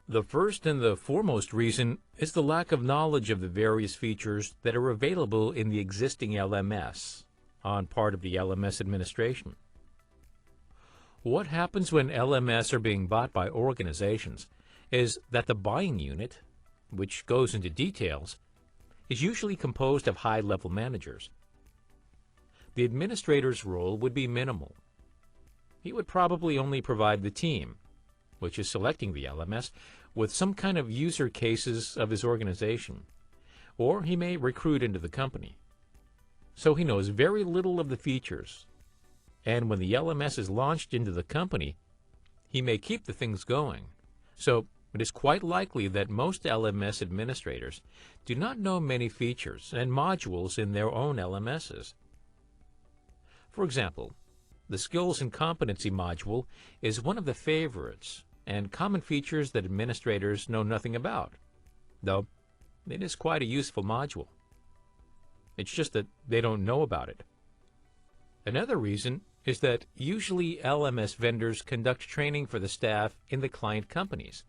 The first and the foremost reason is the lack of knowledge of the various features that are available in the existing LMS on part of the LMS administration. What happens when LMS are being bought by organizations is that the buying unit, which goes into details, is usually composed of high-level managers. The administrator's role would be minimal. He would probably only provide the team, which is selecting the LMS, with some kind of user cases of his organization, or he may recruit into the company. So he knows very little of the features, and when the LMS is launched into the company, he may keep the things going. So it is quite likely that most LMS administrators do not know many features and modules in their own LMSs. For example, the Skills and Competency module is one of the favorites and common features that administrators know nothing about, though it is quite a useful module. It's just that they don't know about it. Another reason is that usually LMS vendors conduct training for the staff in the client companies.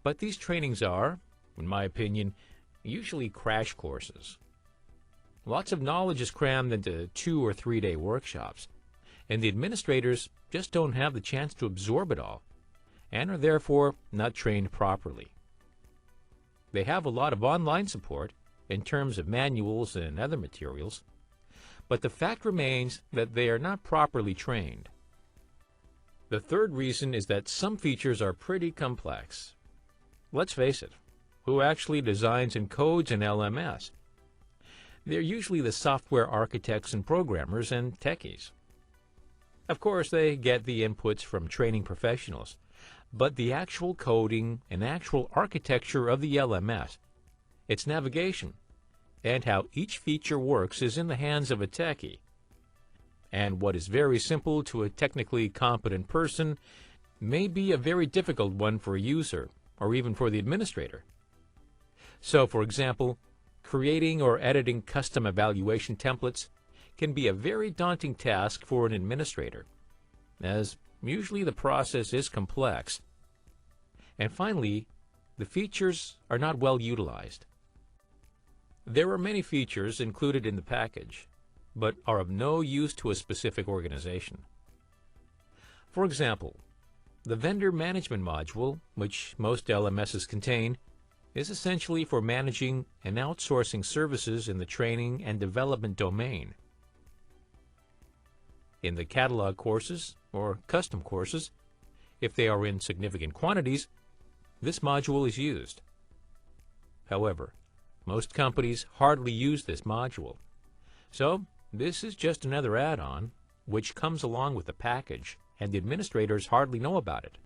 But these trainings are, in my opinion, usually crash courses. Lots of knowledge is crammed into 2 or 3 day workshops, and the administrators just don't have the chance to absorb it all, and are therefore not trained properly. They have a lot of online support in terms of manuals and other materials, but the fact remains that they are not properly trained. The third reason is that some features are pretty complex. Let's face it, who actually designs and codes an LMS? They're usually the software architects and programmers and techies. Of course, they get the inputs from training professionals, but the actual coding and actual architecture of the LMS, its navigation, and how each feature works is in the hands of a techie. And what is very simple to a technically competent person may be a very difficult one for a user, or even for the administrator. So, for example, creating or editing custom evaluation templates can be a very daunting task for an administrator, as usually the process is complex. And finally, the features are not well utilized. There are many features included in the package, but are of no use to a specific organization. For example, the vendor management module, which most LMSs contain, is essentially for managing and outsourcing services in the training and development domain. In the catalog courses, or custom courses, if they are in significant quantities, this module is used. However, most companies hardly use this module, so this is just another add-on which comes along with the package, and the administrators hardly know about it.